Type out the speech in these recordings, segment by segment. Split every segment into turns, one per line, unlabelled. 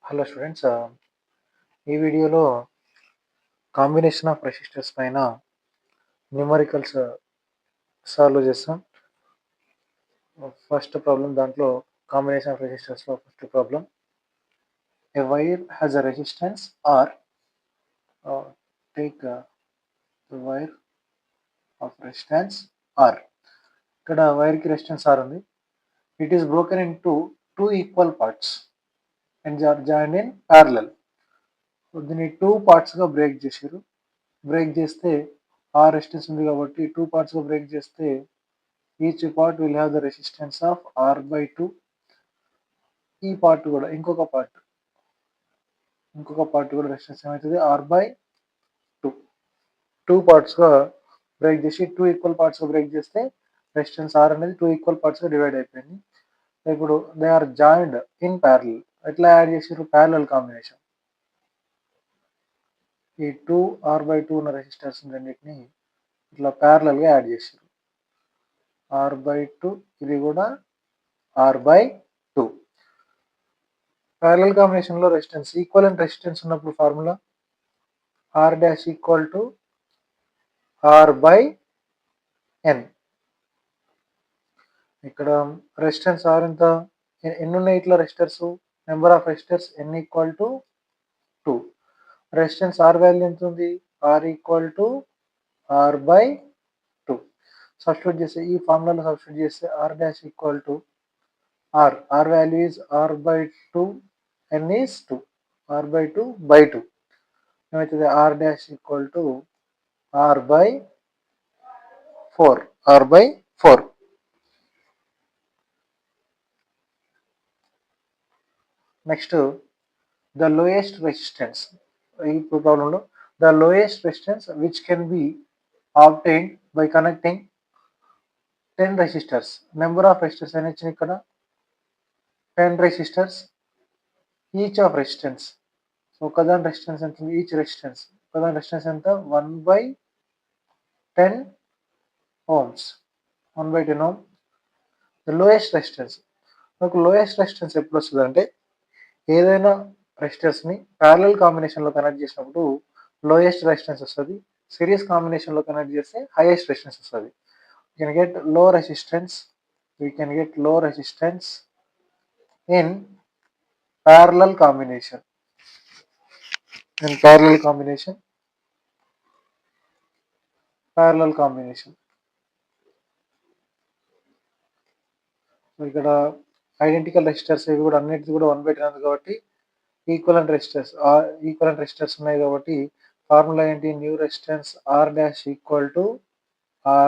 Hello students, ఈ వీడియోలో combination of resistors పైన న్యూమరికల్స్ సాల్వ్ చేస్తాం. ఫస్ట్ ప్రాబ్లం దాంట్లో కాంబినేషన్ ఆఫ్ రెసిస్టర్స్లో first problem, a wire has a resistance R, take wire of resistance R. ఇక్కడ వైర్కి రెసిస్టెన్స్ ఆర్ ఉంది. It is broken in two equal parts and are joined in parallel. దీన్ని 2 పార్ట్స్గా break చేశారు. Break చేస్తే are resistance ఉంది కాబట్టి 2 పార్ట్స్గా బ్రేక్ చేస్తే each part will have the resistance of R/2. ఈ పార్ట్ కూడా ఇంకొక పార్ట్ కూడా రెసిస్టెన్స్ ఏమవుతుంది R/2. 2 పార్ట్స్గా బ్రేక్ చేసి 2 ఈక్వల్ పార్ట్స్గా బ్రేక్ చేస్తే రెసిస్టెన్స్ R అనేది 2 ఈక్వల్ పార్ట్స్గా డివైడ్ అయిపోయింది. ఇప్పుడు they are joined in parallel. ఎట్లా యాడ్ చేసారు? Parallel combination. ఈ 2R/2 ఉన్న రెసిస్టెన్స్ రెండింటిని ఇట్లా ప్యారలల్గా యాడ్ చేసారు. R/2, ఇది కూడా R/2. ప్యారలల్ కాంబినేషన్లో రెసిస్టెన్స్ ఈక్వలెంట్ రెసిస్టెన్స్ ఉన్నప్పుడు formula R' equal to R/N. ఇక్కడ రెసిస్టెన్స్ R ఎంత, ఎన్ని ఉన్నాయి ఇట్లా resistors? Number of resistors N equal to 2. Resistance R value ఎంత ఉంది? R equal to R/2. Substitute చేస్తే ఈ ఫార్ములాలో సబ్స్టిట్యూట్ చేస్తే R' equal to R value is R/2, N is 2, R/2/2. ఏమవుతుంది? R' equal to R/4. Next, the lowest resistance. ఈ ప్రాబ్లంలో the lowest resistance which can be obtained by connecting 10 resistors. Number of resistors అని ఇచ్చిన ఇక్కడ 10 resistors. Each of resistance, ఒకదాని resistance ఎంత? Each resistance ఒకదాని resistance ఎంత? 1/10 ohms. 1/10 ohm. The lowest resistance. మనకు లోయెస్ట్ రెసిస్టెన్స్ ఎప్పుడు వస్తుంది అంటే, ఏదైనా రెసిస్టర్స్ని ప్యారలల్ కాంబినేషన్లో కనెక్ట్ చేసినప్పుడు లోయెస్ట్ రెసిస్టెన్స్ వస్తుంది. సిరీస్ కాంబినేషన్లో కనెక్ట్ చేస్తే హైయెస్ట్ రెసిస్టెన్స్ వస్తుంది. We can get low resistance in parallel combination. ఇక్కడ ఐడెంటికల్ రెసిస్టర్స్ ఇవి కూడా అన్నిటిది కూడా 1/10 కాబట్టి ఈక్వలెంట్ రెసిస్టర్స్ ఉన్నాయి కాబట్టి ఫార్ములా ఏంటి? New resistance R' equal to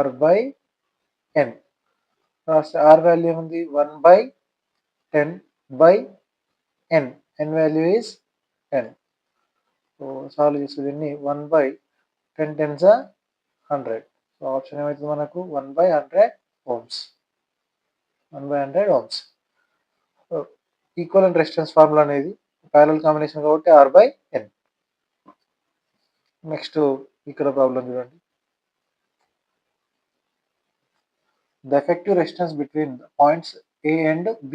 R/N. R value ఏముంది? 1/10/N. N value is 10. So solve చేస్తే దీన్ని 1/10 10s 100. సో ఆప్షన్ ఏమవుతుంది మనకు? 1/100 ohms. ఈక్వలెంట్ రెసిస్టెన్స్ ఫార్ములా అనేది ప్యారలల్ కాంబినేషన్ కాబట్టి R/N. నెక్స్ట్ ఇక్కడ ప్రాబ్లం చూడండి. The effective resistance between points A and B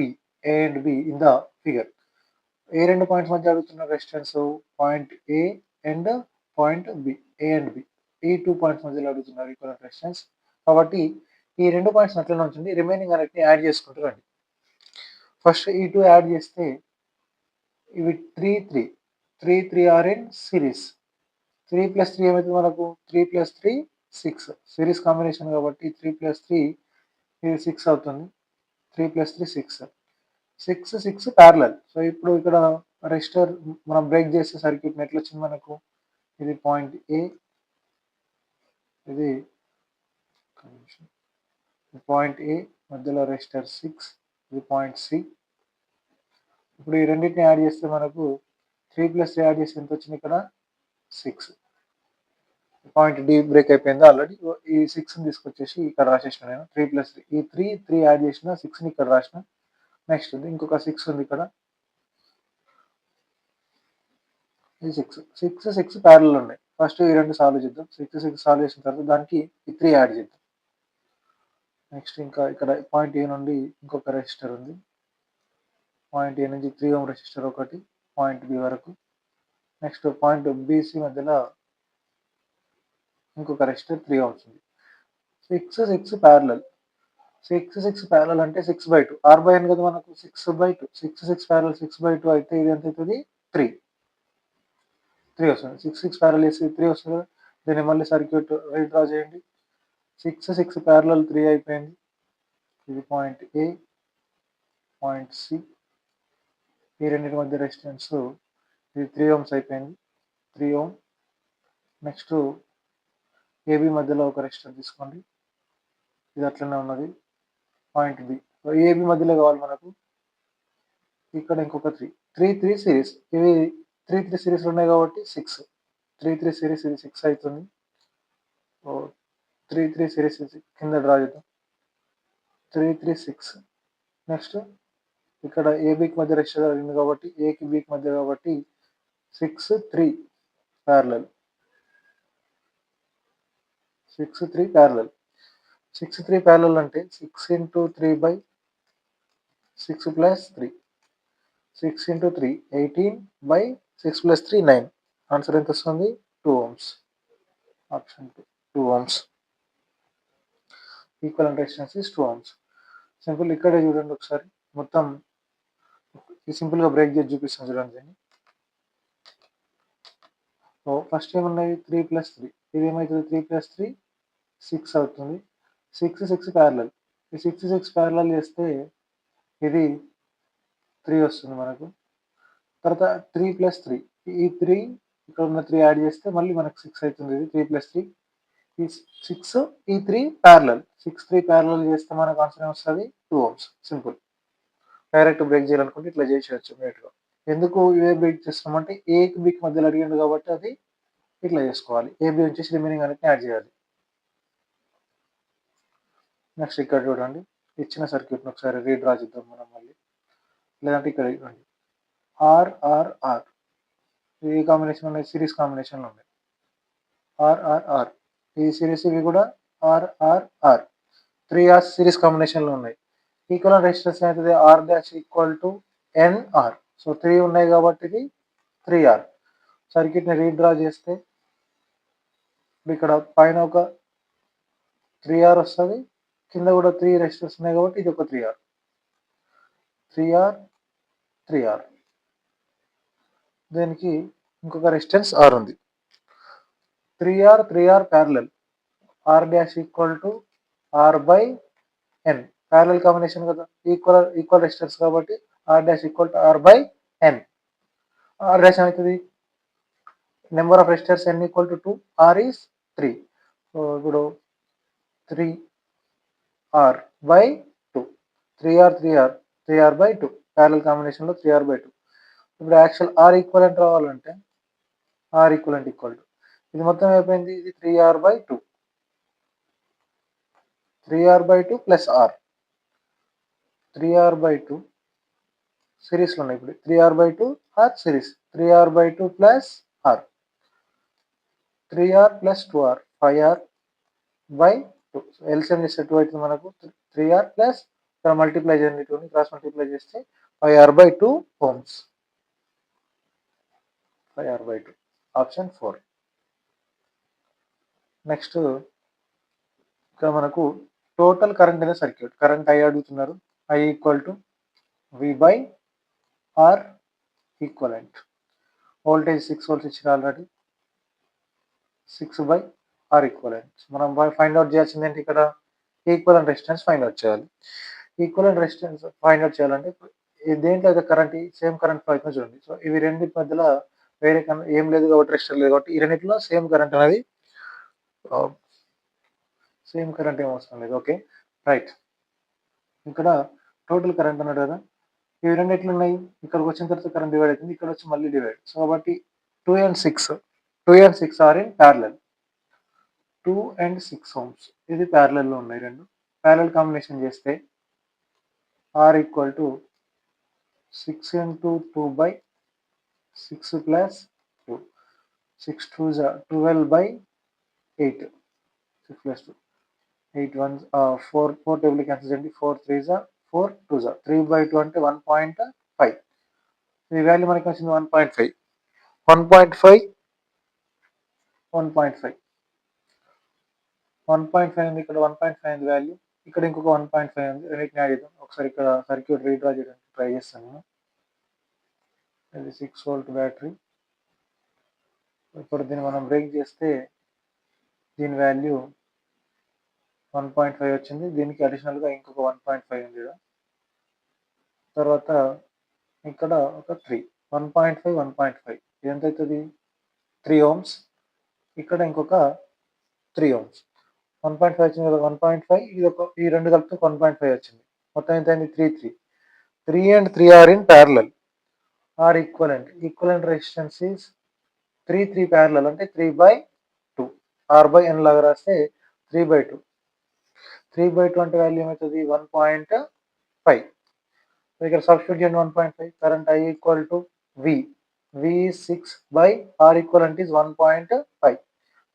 in the figure. ఏ రెండు పాయింట్స్ మధ్య అడుగుతున్న resistance? Point A and point B. ఈ 2 పాయింట్స్ మధ్యలో అడుగుతున్నారు ఈక్వలెంట్ రెసిస్టెన్స్. కాబట్టి ఈ 2 పాయింట్స్ అట్లనే ఉంచండి, రిమైనింగ్ అన్నిటిని యాడ్ చేసుకుంటూ రండి. ఫస్ట్ ఈ 2 యాడ్ చేస్తే ఇవి 3 ఆర్ ఇన్ సిరీస్. 3 + 3 ఏమవుతుంది మనకు? 3 + 3 6. సిరీస్ కాంబినేషన్ కాబట్టి 3 + 3 ఇది 6 అవుతుంది. 3 + 3 6 ప్యారలల్. సో ఇప్పుడు ఇక్కడ రెసిస్టర్ మనం బ్రేక్ చేసే సర్క్యూట్ ఎట్లా వచ్చింది మనకు? ఇది పాయింట్ A, ఇది పాయింట్ A, మధ్యలో రెసిస్టర్ 6, ఇది పాయింట్ C. ఇప్పుడు ఈ రెండింటిని యాడ్ చేస్తే మనకు 3 + 3 యాడ్ చేస్తే ఎంత వచ్చింది? ఇక్కడ 6. పాయింట్ D బ్రేక్ అయిపోయింది ఆల్రెడీ. ఈ 6ని తీసుకొచ్చేసి ఇక్కడ రాసేసిన నేను. 3 + 3 ఈ 3 యాడ్ చేసిన 6ని ఇక్కడ రాసిన. నెక్స్ట్ ఇంకొక 6 ఉంది ఇక్కడ. ఈ 6 ప్యారలల్ ఉన్నాయి. ఫస్ట్ ఈ రెండు సాల్వ్ చేద్దాం. 6 సాల్వ్ చేసిన తర్వాత దానికి ఈ 3 యాడ్ చేద్దాం. నెక్స్ట్ ఇంకా ఇక్కడ పాయింట్ A నుండి ఇంకొక రెసిస్టర్ ఉంది. పాయింట్ A నుంచి 3 ohm రెసిస్టర్ ఒకటి, పాయింట్ బి వరకు. నెక్స్ట్ పాయింట్ బీసీ మధ్యలో ఇంకొక రెసిస్టర్ 3 ohms ఉంది. 6 ప్యారలల్. 6 ప్యారలల్ అంటే 6/2 R/N కదా మనకు 6/2 6 ప్యారలల్ 6/2 అయితే ఇది ఎంత అవుతుంది 3 వస్తుంది. 6 ప్యారలల్ చేసి 3 వస్తుంది కదా. దీన్ని మళ్ళీ సర్క్యూట్ రీడ్రా చేయండి. 6 ప్యారలల్ 3 అయిపోయింది. ఇది పాయింట్ ఏ, పాయింట్ సి, ఈ రెండింటి మధ్య రెసిస్టెన్స్ ఇది 3 ohms అయిపోయింది. 3 ohm. నెక్స్ట్ ఏబి మధ్యలో ఒక రెసిస్టర్ తీసుకోండి. ఇది అట్లనే ఉన్నది. పాయింట్ బి, ఏబి మధ్యలో కావాలి మనకు. ఇక్కడ ఇంకొక 3 సిరీస్, ఇవి 3 సిరీస్లు ఉన్నాయి కాబట్టి 6 3 సిరీస్ ఇది 6 అవుతుంది. 3 సిరీస్ కింద డ్రా చేద్దాం. 6. నెక్స్ట్ ఇక్కడ ఏబికి మధ్య రెసిస్టర్ ఉంది కాబట్టి ఏకి బికి మధ్య కాబట్టి 6 ప్యారలల్ 6 ప్యారలల్ 6 ప్యారలల్ అంటే 6 into 3/6 plus 3 6 into 3 18/6 plus 3 9. Answer ఎంత వస్తుంది 2 ohms. Option 2 ohms. Equivalent resistance is 2 ohms. Simple ఇక్కడే చూడండి ఒకసారి మొత్తం సింపుల్గా బ్రేక్ చేసి చూపిస్తాను చూడండి దీన్ని. సో ఫస్ట్ ఏమున్నాయి 3 + 3, ఇది ఏమవుతుంది 3 + 3 6 అవుతుంది. 6 ప్యారలల్, ఈ 6 ప్యారలల్ చేస్తే ఇది 3 వస్తుంది మనకు. తర్వాత 3 + 3, ఈ 3 ఇక్కడ ఉన్న 3 యాడ్ చేస్తే మళ్ళీ మనకు 6 అవుతుంది. ఇది 3 + 3, ఈ 6 ఈ 3 ప్యారలల్ 6 ప్యారలల్ చేస్తే మనకు ఆన్సర్ వస్తుంది 2 ohms. సింపుల్. డైరెక్ట్ బ్రేక్ చేయాలనుకుంటే ఇట్లా చేసేయచ్చు ఇమీడియట్గా. ఎందుకు ఇవే బ్రేక్ చేస్తామంటే ఏకి బికి మధ్యలో అడిగిండు కాబట్టి అది ఇట్లా చేసుకోవాలి. ఏబి వచ్చేసి రిమైనింగ్ అనేది యాడ్ చేయాలి. నెక్స్ట్ ఇక్కడ చూడండి ఇచ్చిన సర్క్యూట్ని ఒకసారి రీడ్రా చేద్దాం మనం మళ్ళీ. లేదంటే ఇక్కడ ఇవ్వండి ఆర్ఆర్ఆర్, ఈ కాంబినేషన్ ఉన్నాయి, సిరీస్ కాంబినేషన్లో ఉన్నాయి. ఆర్ఆర్ఆర్ ఈ సిరీస్, ఇవి కూడా ఆర్ఆర్ఆర్ 3 R's సిరీస్ కాంబినేషన్లో ఉన్నాయి. ఈక్వలెంట్ రెసిస్టెన్స్ అవుతుంది R' = NR. సో 3 ఉన్నాయి కాబట్టి ఇది 3R. సర్క్యూట్ని రీడ్రా చేస్తే ఇక్కడ పైన ఒక 3R వస్తుంది, కింద కూడా 3 రెసిస్టర్స్ ఉన్నాయి కాబట్టి ఇది ఒక 3R. 3R. దీనికి ఇంకొక రెసిస్టెన్స్ R ఉంది. 3R parallel, R' = R/N. Parallel combination కదా, ఈక్వల్ రెసిస్టెన్స్ కాబట్టి R' = R/N. R' అవుతుంది number of resistors N = 2, R is 3. So ఇప్పుడు 3R/2, 3R/2 ప్యారలల్ కాంబినేషన్లో 3R/2. ఇప్పుడు యాక్చువల్ R ఈక్వలెంట్ రావాలంటే R ఈక్వలెంట్ ఇది మొత్తం అయిపోయింది, ఇది 3R/2 ప్లస్ R. 3R/2 సిరీస్లో ఉన్నాయి. ఇప్పుడు 3R/2 R series, 3R/2 plus R, 3R plus 2R 5R/2. LCM చేస్తే 2 అవుతుంది మనకు. 3R ప్లస్ ఇక్కడ మల్టిప్లై చేయండి, 2ని క్రాస్ మల్టిప్లై చేస్తే 5R/2 ohms. 5R/2 option 4. Next ఇక్కడ మనకు టోటల్ కరెంట్ అనే సర్క్యూట్, కరెంట్ I అడుగుతున్నారు. I = V/R equivalent. Voltage 6 volts ఇచ్చిన ఆల్రెడీ, 6/R ఈక్వలెంట్. మనం ఫైండ్ అవుట్ చేయాల్సింది ఏంటి ఇక్కడ ఈక్వలెంట్ రెసిస్టెన్స్ ఫైండ్ అవుట్ చేయాలి. ఈక్వలెంట్ రెసిస్టెన్స్ ఫైండ్ అవుట్ చేయాలంటే దేంట్లో అయితే కరెంట్ సేమ్ కరెంట్ ఫ్లో అవుతుందో చూడండి. సో ఇవి రెండింటి మధ్యలో వేరే ఏం లేదు కాబట్టి రెసిస్టర్ లేదు కాబట్టి ఈ రెండింటిలో సేమ్ కరెంట్ అనేది సేమ్ కరెంట్ ఏం అవసరం లేదు. Okay right. ఇక్కడ టోటల్ కరెంట్ అన్నాడు కదా, ఇవి రెండు ఎట్లా ఉన్నాయి, ఇక్కడికి వచ్చిన తర్వాత కరెంట్ డివైడ్ అవుతుంది, ఇక్కడ వచ్చి మళ్ళీ డివైడ్. సో కాబట్టి 2 and 6 are in parallel. 2 and 6 ohms ఇది ప్యారలల్లో ఉన్నాయి రెండు. ప్యారలల్ కాంబినేషన్ చేస్తే R = 6 into 2/6 plus 2, 6 2s 12/8, 6 plus 2, 8 1s 4 table cancel చేయండి, 4 3s 4 2s 3/2 అంటే 1.5. ఈ వాల్యూ మనకి వచ్చింది 1.5. 1.5 1.5 1.5 ఉంది, ఇక్కడ 1.5 ఉంది వాల్యూ, ఇక్కడ ఇంకొక 1.5 ఉంది. రెండింటిని యాడ్ చేద్దాం. ఒకసారి ఇక్కడ సర్క్యూట్ రీడ్రా చేయడానికి ట్రై చేస్తాను నేను. ఇది 6 వోల్ట్ బ్యాటరీ. ఇప్పుడు దీన్ని మనం బ్రేక్ చేస్తే దీని వాల్యూ 1.5 వచ్చింది. దీనికి అడిషనల్గా ఇంకొక 1.5 ఉంది కదా. తర్వాత ఇక్కడ ఒక 3 1.5 1.5 ఎంత అవుతుంది? 3 ohms. ఇక్కడ ఇంకొక 3 ohms. 1.5 వచ్చింది కదా. 1.5 ఇది ఒక ఈ రెండు కలిపితే 1.5 వచ్చింది. మొత్తం ఎంత అయింది? 3 3 and 3 are in parallel. Are equivalent resistance is 3 parallel అంటే 3/2. R/N లాగా రాస్తే 3/2. 3/2 అంటే వాల్యూ ఏమవుతుంది? 1.5. ఇక్కడ సబ్స్టిట్యూట్ చేయండి 1.5. Current I equal to V. V is 6 R equivalent is 1.5.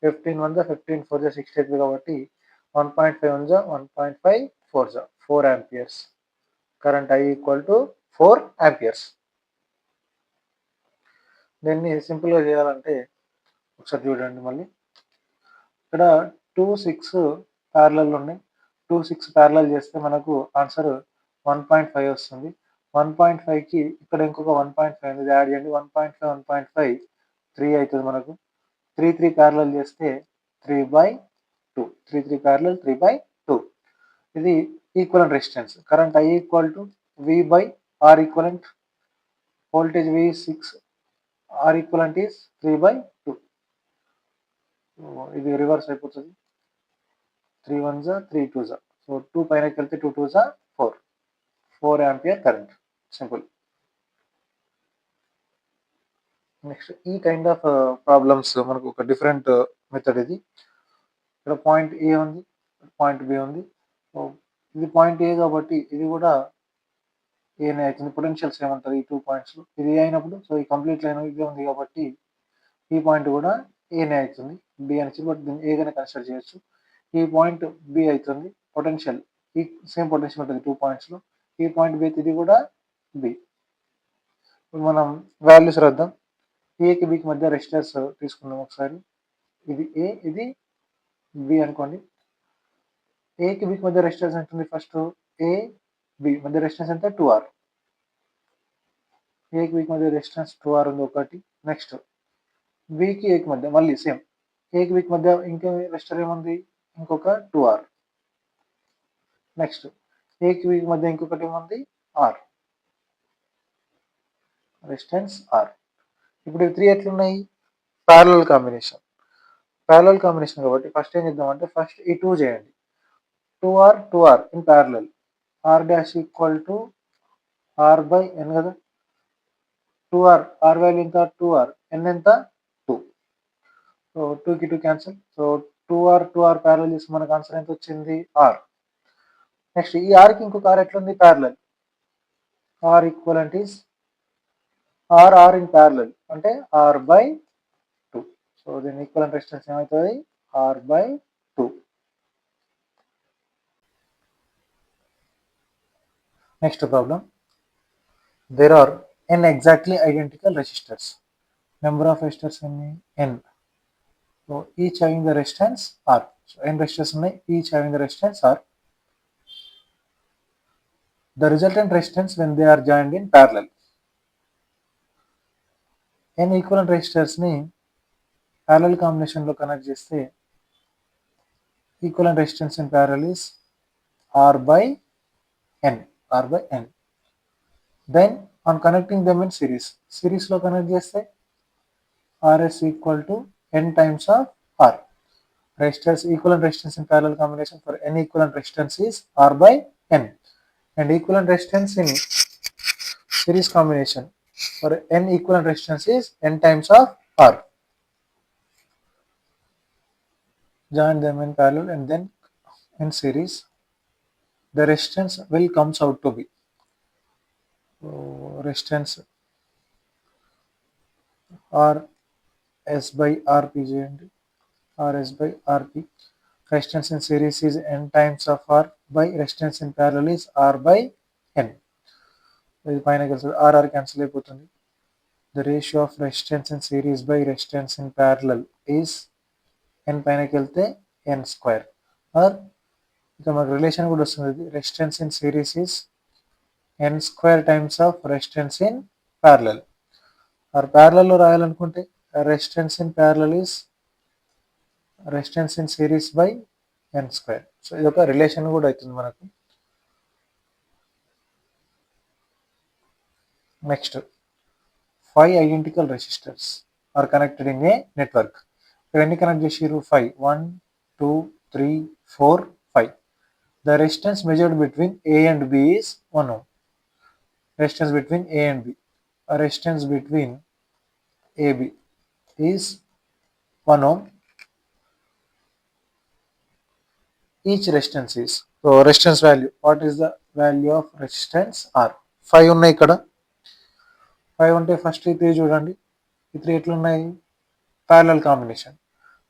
15 1 15 4 60 అవుతుంది కాబట్టి 1.5 1 1.5 4 4 amperes. Current I equal to 4 amperes. దీన్ని సింపుల్గా చేయాలంటే ఒకసారి చూడండి మళ్ళీ. ఇక్కడ 2 6 ప్యారలల్ ఉన్నాయి. 2 6 ప్యారలల్ చేస్తే మనకు ఆన్సర్ 1.5 వస్తుంది. 1.5కి ఇక్కడ ఇంకొక 1.5 అనేది యాడ్ చేయండి. 1.5 1.5 3 అవుతుంది మనకు. 3 ప్యారలల్ చేస్తే 3/2. 3 ప్యారలల్ 3/2. ఇది equivalent resistance. Current I equal to V/R equivalent. Voltage V 6, R equivalent is 3/2. ఇది రివర్స్ అయిపోతుంది. 3 1 3 2 సో 2 పైనకి వెళ్తే 2 2 4. 4 ఆంపియర్ కరెంట్. సింపుల్. నెక్స్ట్ ఈ కైండ్ ఆఫ్ ప్రాబ్లమ్స్ మనకు ఒక డిఫరెంట్ మెథడ్ ఇది. ఇక్కడ పాయింట్ ఏ ఉంది, పాయింట్ బి ఉంది. ఇది పాయింట్ ఏ కాబట్టి ఇది కూడా ఏనే అవుతుంది. పొటెన్షియల్స్ ఏమంటారు ఈ 2 పాయింట్స్? ఇది ఏ అయినప్పుడు సో ఈ కంప్లీట్ లైన్ ఇదే ఉంది కాబట్టి ఈ పాయింట్ కూడా ఏనే అవుతుంది. బి అని బట్ దీన్ని ఏగానే కన్సిడర్ చేయొచ్చు. ఈ పాయింట్ బి అవుతుంది. పొటెన్షియల్ ఈ సేమ్ పొటెన్షియల్ ఉంటుంది 2 పాయింట్స్లో. ఈ పాయింట్ బి అయితే ఇది కూడా బి. ఇప్పుడు మనం వాల్యూస్ రాద్దాం. ఏకి బికి మధ్య రెసిస్టర్స్ తీసుకుందాం ఒకసారి. ఇది ఏ, ఇది బి అనుకోండి. ఏకి బికి మధ్య రెసిస్టర్స్ ఎంత ఉంది? ఫస్ట్ ఏ బి మధ్య రెసిస్టెన్స్ ఎంత? 2R. ఏకి బికి మధ్య రెసిస్టెన్స్ 2R ఉంది ఒకటి. నెక్స్ట్ బికి ఏకి మధ్య మళ్ళీ సేమ్. ఏకి బికి మధ్య ఇంకో రెసిస్టర్ ఏముంది? ఇంకొక 2R. నెక్స్ట్ ఏకి బికి మధ్య ఇంకొకటి ఏముంది? R. Resistance R. ఇప్పుడు 3 ఎట్లున్నాయి? Parallel combination. ప్యారలల్ కాంబినేషన్ కాబట్టి ఫస్ట్ ఏం చేద్దామంటే ఫస్ట్ ఈ 2 చేయండి. 2R in parallel. R dash equal to R/N కదా. 2R వాల్యూ ఎంత? 2R. N ఎంత? 2. సో 2కి 2 క్యాన్సిల్. సో 2R ప్యారలల్ చేసి మనకు ఆన్సర్ ఎంత వచ్చింది? R. నెక్స్ట్ ఈ Rకి ఇంకొక R ఎట్లుంది? Parallel. R equivalent is R in parallel అంటే R/2. సో దీని ఈక్వలెంట్ రెసిస్టెన్స్ ఏమవుతుంది? R/2. Next problem. There are n exactly identical resistors. Number of resistors n. So each having the resistance R. So n resistors ఉన్నాయి, each having the resistance R. The resultant resistance when they are joined in parallel. n equivalent resistors ని parallel combination లో connect చేస్తే equivalent resistance in parallel is R/N. Then on connecting them in series లో connect చేస్తే RS equal to n times of R. Resistors equivalent resistance in parallel combination for n equivalent resistance is R/N, and equivalent resistance in series combination for n equivalent resistance is n times of R. Join them in parallel and then in series. The resistance will comes out to be resistance RS/RP చేయండి. RS/RP. Resistance in series is n times of R by resistance in parallel is R/N. ఇది పైన కలిసి RR cancel అయిపోతుంది. the ratio of resistance in series by resistance in parallel is n పైనకి వెళ్తే n square are ఇక మనకు relation కూడా వస్తుంది resistance in series is n square times of resistance in parallel or ప్యారలల్లో రాయాలనుకుంటే resistance in parallel is resistance in series by n square. So ఇది ఒక రిలేషన్ కూడా అవుతుంది మనకు. Next 5 identical resistors are connected in a network. ఇక్కడ ఎన్ని connect చేసిర్రు 5 1 2 3 4 5. The resistance measured between A and B is 1 ohm. Resistance between A and B. Resistance between AB is 1 ohm. Each resistance is, so resistance value, what is the value of resistance R? 5 ఉన్నాయి ఇక్కడ. 5 ఉంటే first ఈ 3 చూడండి. ఈ 3 ఎట్లున్నాయి? Parallel combination.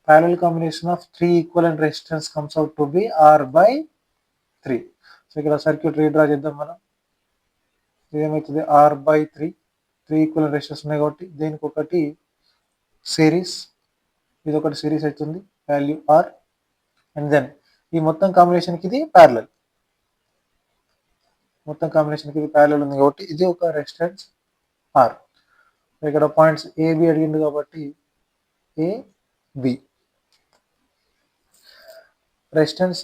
Parallel combination of 3 equivalent resistance comes out to be R by 3. So ఇక్కడ circuit redraw చేద్దాం మనం. ఇదేమవుతుంది R by 3. 3 ఈక్వలెంట్ రెసిస్టర్స్ ఉన్నాయి కాబట్టి దీనికి ఒకటి సిరీస్, ఇది ఒకటి సిరీస్ అవుతుంది వాల్యూ R. అండ్ దెన్ ఈ మొత్తం కాంబినేషన్కి ఇది ప్యారలల్, మొత్తం కాంబినేషన్కి ఇది ప్యారలల్ ఉంది కాబట్టి ఇది ఒక రెసిస్టెన్స్ R. ఇక్కడ పాయింట్స్ ఏబి అడిగింది కాబట్టి ఏబి రెసిస్టెన్స్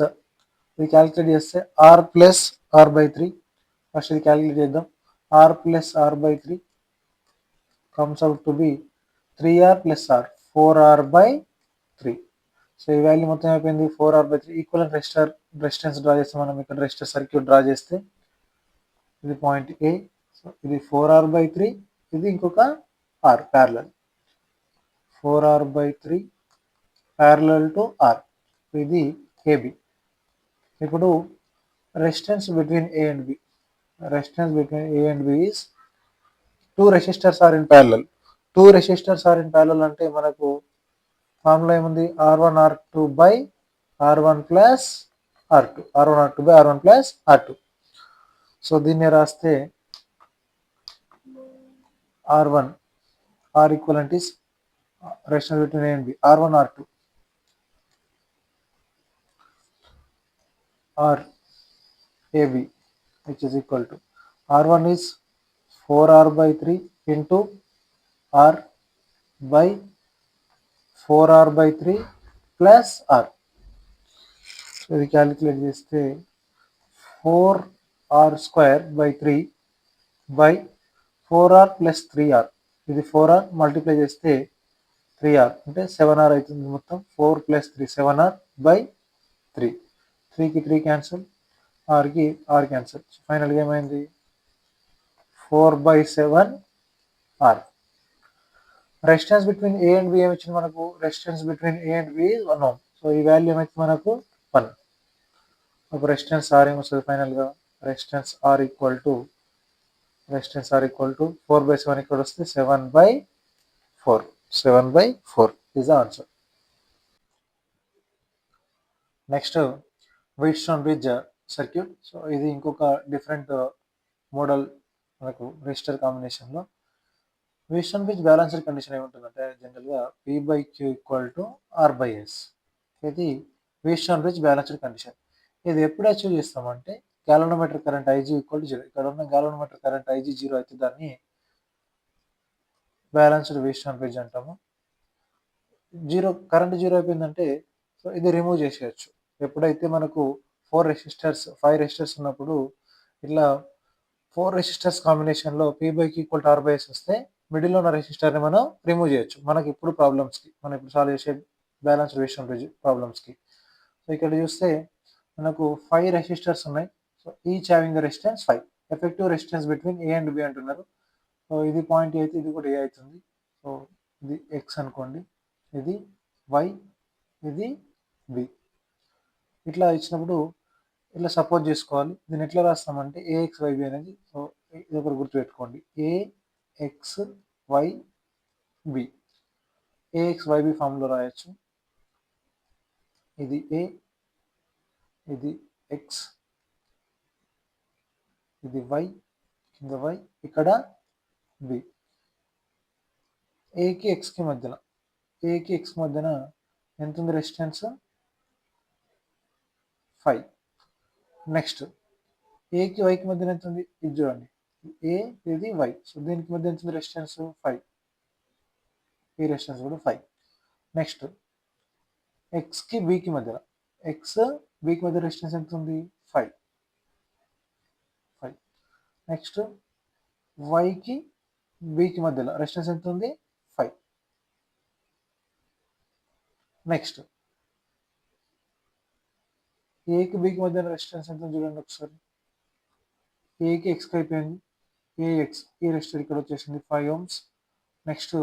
ఇది క్యాలిక్యులేట్ చేస్తే R plus R by 3. First ఇది క్యాలిక్యులేట్ చేద్దాం. R plus R by 3 comes out to be 3R plus R, 4R by 3. So ఈ వాల్యూ మొత్తం అయిపోయింది 4R by 3. Equivalent resistance draw చేస్తే మనం ఇక్కడ రెసిస్టర్ సర్క్యూట్ డ్రా చేస్తే ఇది పాయింట్ ఏ. సో ఇది 4R by 3, ఇది ఇంకొక R parallel. 4R by 3 parallel to R. ఇది ఏబి. ఇప్పుడు resistance between A and B. Resistance between A and B is 2 resistors are in parallel. 2 resistors are in parallel అంటే మనకు formula ఏముంది? R1 R2 by R1 plus R2. R1 R2 by R1 plus R2. So దీన్ని రాస్తే R1 R equivalent is resistance between A and B. R1 R2 R AB which is equal to R1 is 4R by 3 into R by 4R by 3 plus R. So ఇది calculate చేస్తే 4R square by 3 by 4R plus 3R. ఇది 4R multiply చేస్తే 3R అంటే 7R అవుతుంది మొత్తం. 4 plus 3 7R by 3. 3కి 3 cancel, Arki are cancel. ఫైనల్గా ఏమైంది? 4 by 7R. Resistance between A and B ఏమిచ్చింది మనకు? Resistance between A and B 1 ohm. So ఈ వాల్యూ ఏమైతుంది మనకు 1. ఒక రెసిస్టెన్స్ ఆర్ ఏమొస్తుంది ఫైనల్గా? Resistance R equal to 4 by 7 ఇక్కడ వస్తే 7 by 4. 7 by 4 is the answer. Next Wheatstone bridge circuit. So ఇది ఇంకొక డిఫరెంట్ మోడల్ మనకు రెసిస్టర్ కాంబినేషన్లో. వీట్స్టోన్ బ్రిడ్జ్ బ్యాలెన్స్డ్ కండిషన్ ఏముంటుందంటే జనరల్గా P by Q equal to R by S. ఇది వీట్స్టోన్ బ్రిడ్జ్ బ్యాలెన్స్డ్ కండిషన్. ఇది ఎప్పుడు అచీవ్ చేస్తామంటే గ్యాలనోమెట్రిక్ కరెంట్ IG ఈక్వల్ టు 0. ఇక్కడ ఉన్న గ్యాలనోమెట్రిక్ కరెంట్ IG 0 అయితే దాన్ని బ్యాలెన్స్డ్ వీట్స్టోన్ బ్రిడ్జ్ అంటాము. కరెంట్ 0 అయిపోయిందంటే సో ఇది రిమూవ్ చేసేయచ్చు. ఎప్పుడైతే మనకు 5 రెసిస్టర్స్ ఉన్నప్పుడు ఇట్లా 4 రెసిస్టర్స్ కాంబినేషన్లో P by Q equal to R by S వస్తే మిడిల్లో ఉన్న రెసిస్టర్ని మనం రిమూవ్ చేయొచ్చు. మనకి ఇప్పుడు ప్రాబ్లమ్స్కి, మనం ఇప్పుడు సాల్వ్ చేసే బ్యాలెన్స్డ్ వీట్స్టోన్ బ్రిడ్జ్ ప్రాబ్లమ్స్కి. సో ఇక్కడ చూస్తే మనకు 5 రెసిస్టర్స్ ఉన్నాయి. So each having the resistance 5. Effective resistance between A and B అంటున్నారు. సో ఇది పాయింట్ ఏ అయితే ఇది కూడా ఏ అవుతుంది. సో ఇది ఎక్స్ అనుకోండి, ఇది వై, ఇది బి. ఇట్లా ఇచ్చినప్పుడు ఇట్లా సపోజ్ చేసుకోవాలి. దీన్ని ఎట్లా రాస్తామంటే ఏఎక్స్ వైబి అనేది. సో ఇది ఒకటి గుర్తుపెట్టుకోండి, ఏఎక్స్ వైబి. ఏఎక్స్ వైబి ఫామ్లో రాయొచ్చు. ఇది ఏ, ఇది ఎక్స్, ఇది వై, కింద వై, ఇక్కడ బి. ఏకి ఎక్స్కి మధ్యన ఎంత ఉంది రెసిస్టెన్స్? 5. నెక్స్ట్ ఏకి వైకి మధ్యన ఎంత ఉంది? ఇది చూడండి, ఏ ఇది వై, సో దీనికి మధ్య ఎంత ఉంది రెసిస్టెన్స్? 5. ఈ రెసిస్టెన్స్ కూడా 5. నెక్స్ట్ ఎక్స్కి బికి మధ్యన బికి మధ్య రెసిస్టెన్స్ ఎంత ఉంది? 5. నెక్స్ట్ వైకి బికి మధ్యలో రెసిస్టెన్స్ ఎంత ఉంది? 5. నెక్స్ట్ ఏకి బికి మధ్య రెసిస్టెన్స్ ఎంత చూడండి ఒకసారి. ఏకి ఎక్స్కి అయిపోయింది, ఏఎక్స్, ఈ రెసిస్టర్ ఇక్కడ వచ్చేసింది 5 ohms. నెక్స్ట్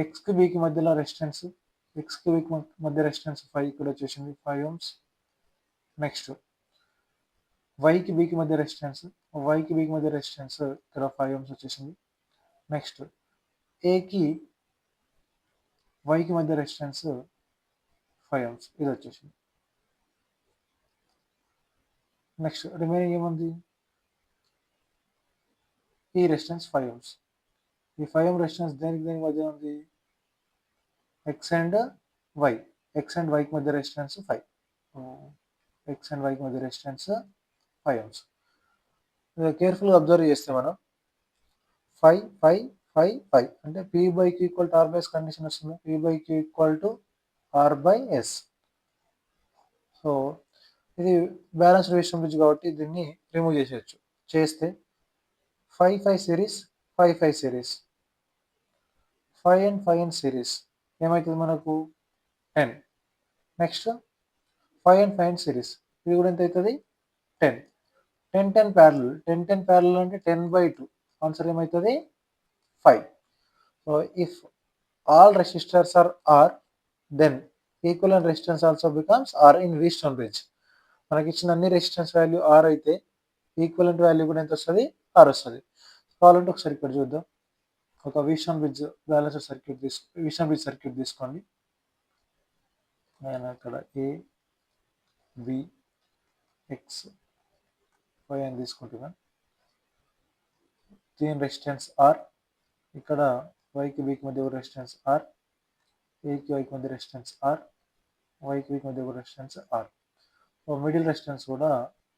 ఎక్స్కి బికి మధ్యలో రెసిస్టెన్స్, ఎక్స్కి బికి మధ్య రెసిస్టెన్స్ 5 ఇక్కడ వచ్చేసింది 5 ohms. నెక్స్ట్ వైకి బికి మధ్య రెసిస్టెన్స్, ఇక్కడ 5 ohms వచ్చేసింది. నెక్స్ట్ ఏకి వైకి మధ్య రెసిస్టెన్స్ 5 ohms ఇది వచ్చేసింది. నెక్స్ట్ రిమైనింగ్ ఏముంది? ఈ రెసిస్టెన్స్ 5 ohms. ఈ 5 ohm రెసిస్టెన్స్ దేనికి మధ్య ఉంది? ఎక్స్ అండ్ వైకి మధ్య రెసిస్టెన్స్ 5. ఎక్స్ అండ్ వైకి మధ్య రెసిస్టెన్స్ 5 ohms. కేర్ఫుల్గా అబ్జర్వ్ చేస్తే మనం 5 5 5 5 అంటే P by Q equal to R by S condition వస్తుంది. P by Q equal to R by S. So ఇది బ్యాలెన్స్ రిలేషన్ బ్రిడ్జ్ కాబట్టి దీన్ని రిమూవ్ చేసేయచ్చు. చేస్తే 5 5 series 5 5 series 5 and 5 and series ఏమవుతుంది మనకు? 10. నెక్స్ట్ 5 and 5 and సిరీస్ ఇది కూడా ఎంత అవుతుంది? 10. 10 10 ప్యారలల్, 10 10 ప్యారలల్ అంటే 10/2. ఆన్సర్ ఏమవుతుంది? 5. So if all resistors are R, then equivalent resistance also becomes R in Wheatstone bridge. మనకి ఇచ్చిన అన్ని రెసిస్టెన్స్ వాల్యూ R అయితే ఈక్వలెంట్ వాల్యూ కూడా ఎంత వస్తుంది? R వస్తుంది. కావాలంటే ఒకసారి ఇక్కడ చూద్దాం. ఒక వీట్స్టోన్ బ్రిడ్జ్ బ్యాలెన్స్డ్ సర్క్యూట్ తీసుకోండి. నేను అక్కడ A B X Y అని తీసుకుంటున్నాను. దీని రెసిస్టెన్స్ R, ఇక్కడ వైకి బికి మధ్య రెసిస్టెన్స్ R, ఏకి వైకి మధ్య రెసిస్టెన్స్ R, వైకి బికి మధ్య resistance R. So middle resistance కూడా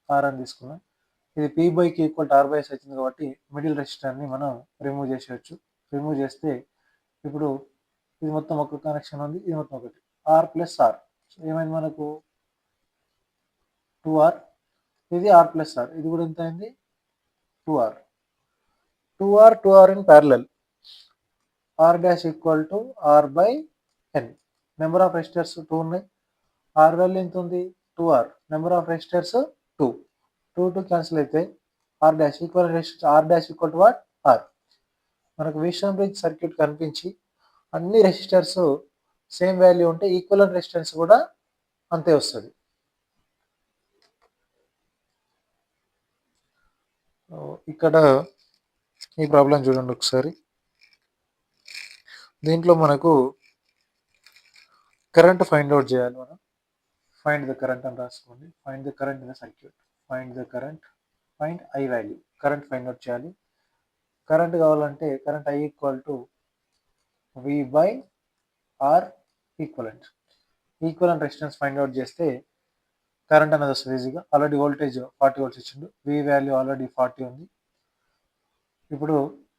R అని తీసుకున్నాం. ఇది P by Q equal to R by S అవుతుంది కాబట్టి మిడిల్ రెసిస్టర్ని మనం రిమూవ్ చేసేయచ్చు. రిమూవ్ చేస్తే ఇప్పుడు ఇది మొత్తం ఒక కనెక్షన్ ఉంది, ఇది మొత్తం ఒకటి R ప్లస్ R. సో ఏమైంది మనకు? 2R. ఇది R ప్లస్ R, ఇది కూడా ఎంత అయింది? 2R. 2R in parallel. R dash equal to R by N. Number of resistors 2 ఉన్నాయి. R వాల్యూ ఎంత ఉంది? 2R. Number of resistors 2. 2 cancel అయితే R dash equal to what? R. మనకు వీట్స్టోన్ బ్రిడ్జ్ సర్క్యూట్ కనిపించి అన్ని రెసిస్టర్స్ సేమ్ వాల్యూ ఉంటే equivalent resistance కూడా అంతే వస్తుంది. ఇక్కడ ఈ ప్రాబ్లం చూడండి ఒకసారి. దీంట్లో మనకు కరెంట్ ఫైండ్ అవుట్ చేయాలి. మనం ఫైండ్ ద కరెంట్ అని రాసుకోండి. Find the current in the circuit. Find I value. Current find out చేయాలి. కరెంట్ కావాలంటే current I equal to V by R equivalent. Equivalent resistance find out చేస్తే current అనేది వస్తుంది ఈజీగా. ఆల్రెడీ వోల్టేజ్ 40 volts ఇచ్చిండు. V value already 40 ఉంది. ఇప్పుడు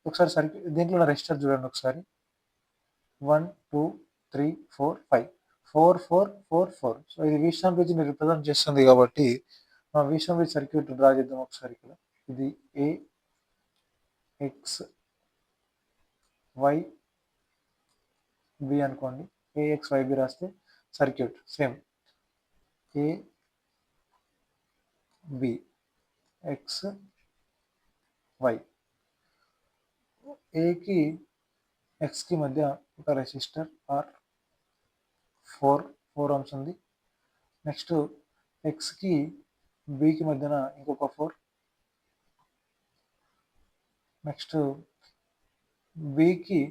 ఒకసారి సర్క్యూట్ దీంట్లో రెసిస్టర్ చూడండి ఒకసారి. 1 2 3 4 5 4 4 4 4. సో ఇది వీట్స్టోన్ బ్రిడ్జ్ని రిప్రజెంట్ చేస్తుంది కాబట్టి మనం వీట్స్టోన్ బ్రిడ్జ్ సర్క్యూట్ డ్రా చేద్దాం ఒకసారి. ఇక్కడ ఇది A X Y B అనుకోండి. AXYB రాస్తే circuit same A B X Y. ఏకి ఎక్స్కి మధ్య ఒక రెసిస్టర్ R 4 ohms ఉంది. నెక్స్ట్ ఎక్స్కి బికి మధ్యన ఇంకొక 4. నెక్స్ట్ బికి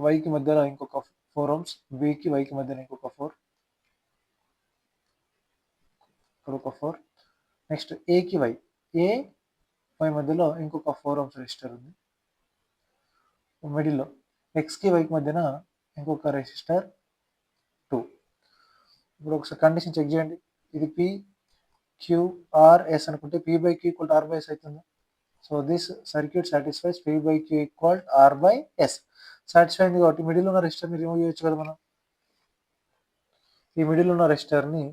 వైకి మధ్యలో ఇంకొక 4 ohms. బికి వైకి మధ్యన ఇంకొక 4. ఇక్కడ ఒక 4. నెక్స్ట్ ఏకి వై మధ్యలో ఇంకొక 4 ohms రెసిస్టర్ ఉంది. మిడిల్లో ఎక్స్కి వైకి మధ్యన ఇంకొక రెసిస్టర్ 2. ఇప్పుడు ఒకసారి కండిషన్ చెక్ చేయండి. ఇది పి క్యూఆర్ఎస్ అనుకుంటే P by Q equal R by S అవుతుంది. So this circuit satisfies P by Q equal R by S. Satisfy అయింది కాబట్టి మిడిల్ ఉన్న రెసిస్టర్ని రిమూవ్ చేయొచ్చు కదా మనం. ఈ మిడిల్ ఉన్న రెసిస్టర్ని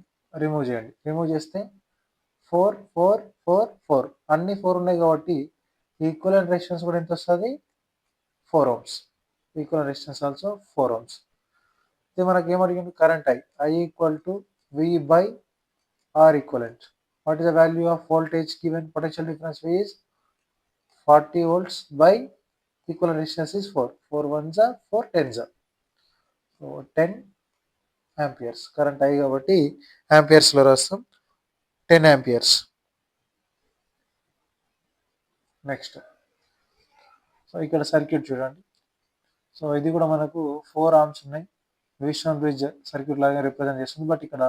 రిమూవ్ చేయండి. రిమూవ్ చేస్తే 4 4 4 4 అన్ని 4 ఉన్నాయి కాబట్టి ఈక్వలెంట్ రెసిస్టెన్స్ కూడా ఎంత వస్తుంది? 4 ohms. Equivalent resistance also 4 ohms. ఇది మనకి ఏమడిగింది? Current I equal to V by R equivalent. What is the value of voltage given? Potential difference V is 40 volts by equivalent resistance is 4. 4 ones are 4 tens are. So 10 amperes. Current I కాబట్టి amperesలో రాస్తాం 10 amperes. Next so ఇక్కడ circuit చూడండి. So ఇది కూడా మనకు 4 arms ఉన్నాయి. వీస్టోన్ bridge circuit లాగా represent చేస్తుంది. బట్ ఇక్కడ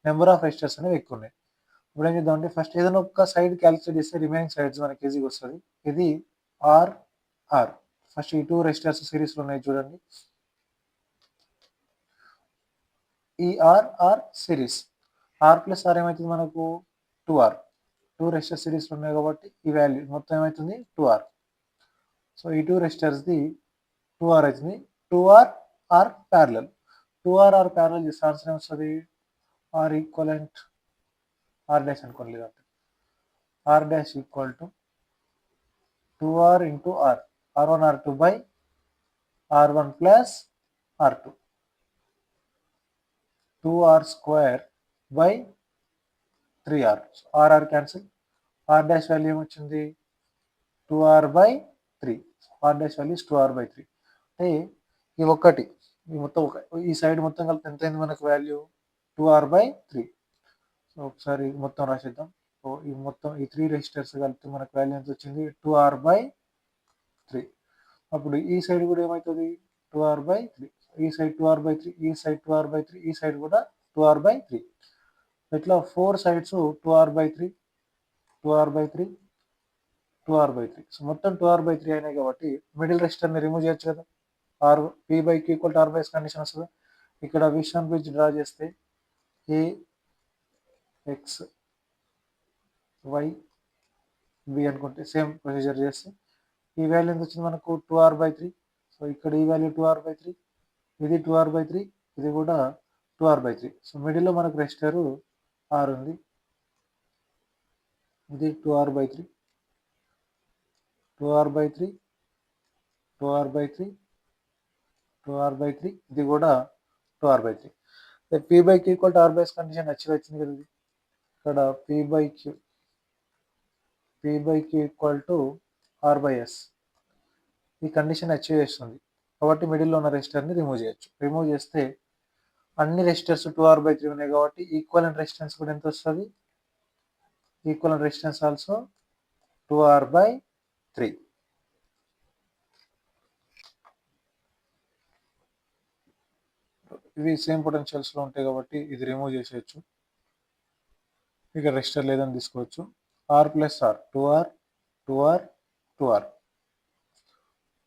నెంబర్ ఆఫ్ రెసిస్టర్స్ అనేవి ఎక్కువ ఉన్నాయి. ఇప్పుడు ఏం చేద్దాం అంటే ఫస్ట్ ఏదైనా ఒక సైడ్ క్యాలిక్యులేట్ చేస్తే రిమైనింగ్ సైడ్స్ మనకి ఈజీగా వస్తుంది. ఇది ఆర్. ఫస్ట్ ఈ 2 రెసిస్టర్స్ సిరీస్లో ఉన్నాయి చూడండి. ఈ R series R plus R ఏమవుతుంది మనకు 2R. 2 రెసిస్టర్ సిరీస్లో ఉన్నాయి కాబట్టి ఈ వాల్యూ మొత్తం ఏమవుతుంది 2R. సో ఈ 2 రెసిస్టర్స్ది 2R అవుతుంది. 2R parallel. 2R ప్యారలల్ చేస్తే ఆన్సర్ ఏమొస్తుంది? ఆర్ ఈక్వలెంట్ ఆర్ డాష్ అనుకోండి, లేదంటే R dash equal to 2R into R, R1 R2 by R1 plus R2, 2R square by 3R. R cancel. R dash value ఏమొచ్చింది? 2R by 3. R dash value 2R by 3. అంటే ఈ ఒక్కటి ఈ మొత్తం ఈ side మొత్తం కలిపి ఎంత అయింది మనకు వాల్యూ? 2R by 3. సో ఒకసారి మొత్తం రాసేద్దాం. సో ఈ మొత్తం ఈ 3 రెసిస్టర్స్ కలిపితే మనకు వాల్యూ ఎంత వచ్చింది? 2R by 3. అప్పుడు ఈ సైడ్ కూడా ఏమవుతుంది? 2R by 3. ఈ సైడ్ 2R బై 3, ఈ సైడ్ 2R బై 3, ఈ సైడ్ కూడా 2R బై 3. ఇట్లా 4 sides 2R by 3, 2R by 3, 2R by 3. So మొత్తం 2R బై 3 అయినాయి కాబట్టి మిడిల్ రెసిస్టర్ని రిమూవ్ చేయొచ్చు కదా. P by Q equal to R by S condition వస్తుంది. ఇక్కడ విషయం బ్రిడ్జ్ డ్రా చేస్తే ఏ ఎక్స్ వై బి అనుకుంటే సేమ్ ప్రొసీజర్ చేస్తే ఈ వాల్యూ ఎంత వచ్చింది మనకు? 2R by 3. సో ఇక్కడ ఈ వాల్యూ 2R బై 3, ఇది 2R బై 3, ఇది కూడా 2R బై 3. సో మిడిల్లో మనకు రెసిస్టర్ R ఉంది. ఇది 2R by 3, 2R by 3, 2R by 3, 2R by 3, ఇది కూడా 2R by 3. P by Q equal to R by S condition actual వచ్చింది కదా. ఇది ఇక్కడ P by Q equal to R by S ఈ కండిషన్ అచీవ్ చేస్తుంది కాబట్టి మిడిల్లో ఉన్న రెసిస్టర్ని రిమూవ్ చేయొచ్చు. రిమూవ్ చేస్తే అన్ని రెసిస్టర్స్ 2R బై 3 ఉన్నాయి కాబట్టి ఈక్వలెంట్ రెసిస్టెన్స్ కూడా ఎంత వస్తుంది? Equivalent resistance also 2R by 3. ఇవి సేమ్ పొటెన్షియల్స్లో ఉంటాయి కాబట్టి ఇది రిమూవ్ చేసేయచ్చు. ఇక రెసిస్టర్ లేదని తీసుకోవచ్చు. R plus R, 2R 2R 2R,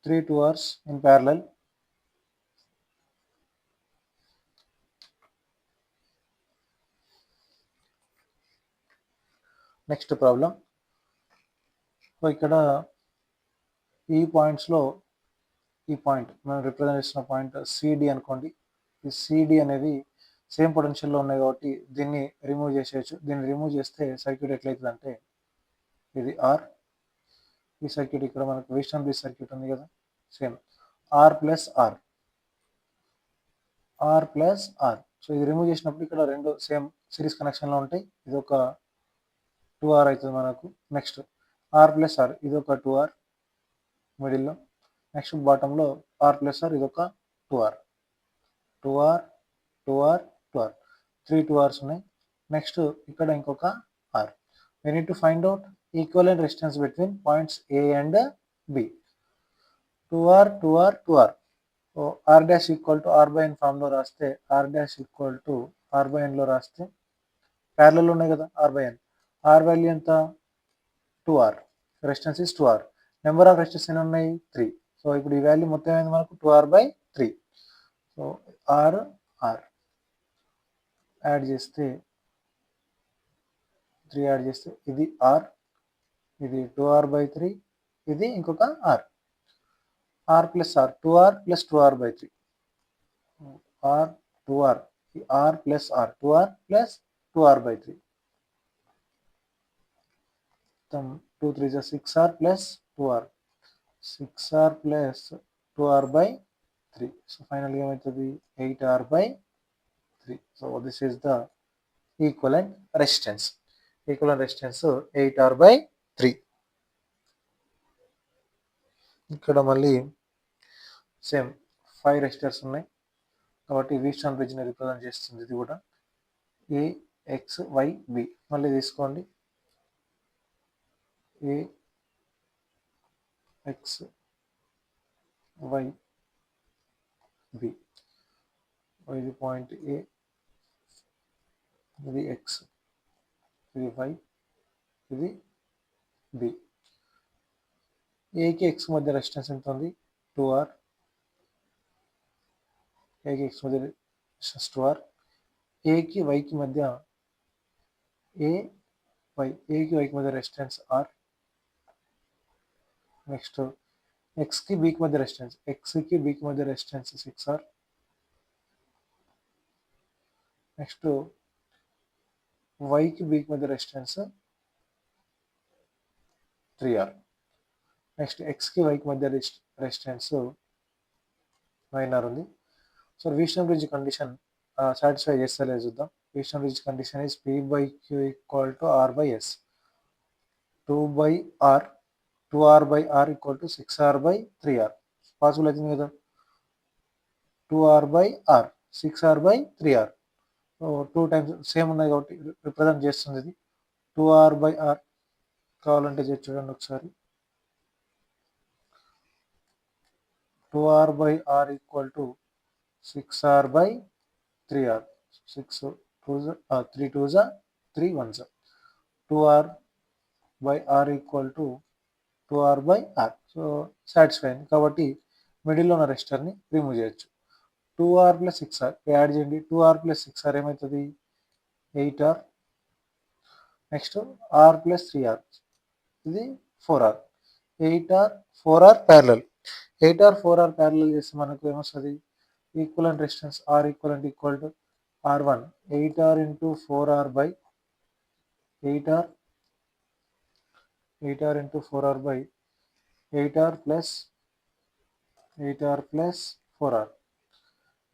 3 2Rs in parallel. Next problem. So ఇక్కడ ఈ పాయింట్స్లో ఈ పాయింట్ మనం రిప్రజెంట్ చేసిన పాయింట్ సిడి అనుకోండి. ఈ సిడి అనేది సేమ్ పొటెన్షియల్లో ఉన్నాయి కాబట్టి దీన్ని రిమూవ్ చేసేయచ్చు. దీన్ని రిమూవ్ చేస్తే సర్క్యూట్ ఎట్లయితుంది అంటే ఇది ఆర్, ఈ సర్క్యూట్ ఇక్కడ మనకు వీస్టోన్ బ్రిడ్జ్ సర్క్యూట్ ఉంది కదా, same R plus R, R plus R. So ఇది రిమూవ్ చేసినప్పుడు ఇక్కడ రెండు సేమ్ సిరీస్ కనెక్షన్లో ఉంటాయి. ఇది ఒక 2R అవుతుంది మనకు. నెక్స్ట్ ఆర్ ప్లస్ ఆర్, ఇది ఒక 2R మిడిల్లో. నెక్స్ట్ బాటంలో ఆర్ ప్లస్ ఆర్, ఇది ఒక 2R, 2R 2R 2R, 3 2Rs ఉన్నాయి. నెక్స్ట్ ఇక్కడ ఇంకొక are. we need to find out equivalent resistance between points A and B. 2R 2R 2R. So R dash equal to R by N ఫామ్లో రాస్తే, R dash equal to R by ఎన్లో రాస్తే parallel ఉన్నాయి కదా R by N. R value ఎంత? 2R. Resistance is 2R. Number of resistance ఎన్ని ఉన్నాయి? 3. So so ఇప్పుడు ఈ వాల్యూ మొత్తం ఏమైంది మనకు 2R/3. సో R యాడ్ చేస్తే 3 యాడ్ చేస్తే ఇది R, ఇది 2R/3, ఇది ఇంకొక R. R plus R, 2R plus 2R/3. R 2R, R plus R, 2R plus 2R/3. 2 3 6R plus 2R, 6R plus 2R/3. So ఫైనల్గా ఏమవుతుంది 8R/3. So this is the equivalent resistance. Equivalent resistance 8R/3. ఇక్కడ మళ్ళీ same 5 resistors ఉన్నాయి కాబట్టి వీస్టర్న్ బ్రిడ్జ్ని represent చేస్తుంది. ఇది కూడా AXYB. మళ్ళీ తీసుకోండి AXYB. ఇది పాయింట్ A, ఇది X, ఇది Y, ఇది B. ఏకి ఎక్స్ మధ్య రెసిస్టెన్స్ ఎంత ఉంది 2R. ఏకి ఎక్స్ మధ్య రెసిస్టెన్స్ 2R. ఏకి వైకి మధ్య ఏకి వైకి మధ్య రెసిస్టెన్స్ R. నెక్స్ట్ ఎక్స్కి బీకి మధ్య రెసిస్టెన్స్, ఎక్స్కి బీకి మధ్య రెసిస్టెన్స్ 6R. నెక్స్ట్ వైకి బీకి మధ్య రెసిస్టెన్స్ 3R. నెక్స్ట్ ఎక్స్కి వైకి మధ్య రెసిస్టెన్స్ 9R ఉంది. So Wheatstone bridge condition satisfy చేస్తలేదు చూద్దాం. Wheatstone bridge condition is P/Q equal to R/S. 2R/R equal to 6R/3R. Possible అవుతుంది కదా. 2R/R 6R/3R. So 2 times same ఉన్నాయి కాబట్టి రిప్రజెంట్ చేస్తుంది. ఇది 2R/R కావాలంటే చూడండి ఒకసారి. 2R/R equal to 6R/3R. 6 3 2s 3 1s. 2R/R equal to 2R/R. So satisfy అయింది కాబట్టి మిడిల్లో ఉన్న రెసిస్టర్ని రిమూవ్ చేయొచ్చు. 2R ప్లస్ 6R యాడ్ చేయండి. 2R ప్లస్ 6R ఏమవుతుంది 8R. Next R plus 3R, ఇది 4R. 8R 4R parallel. 8R 4R parallel చేస్తే మనకు ఏమొస్తుంది equivalent resistance R equivalent equal to R1 8R into 4R/8R. 8R into 4R/8R plus 8R plus 4R.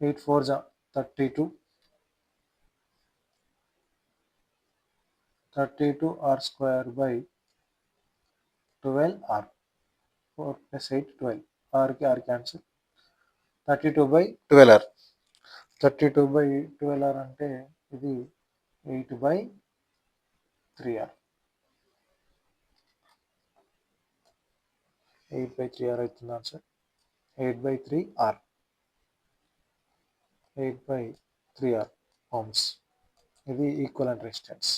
8 4s 32. 32R square by 12R. 4 plus 8 12. R की R cancel. 32/12R. 32/12R అంటే ఇది 8/3R. 8/3R అవుతుంది answer. 8/3R. 8/3R ohms. ఇది equivalent resistance.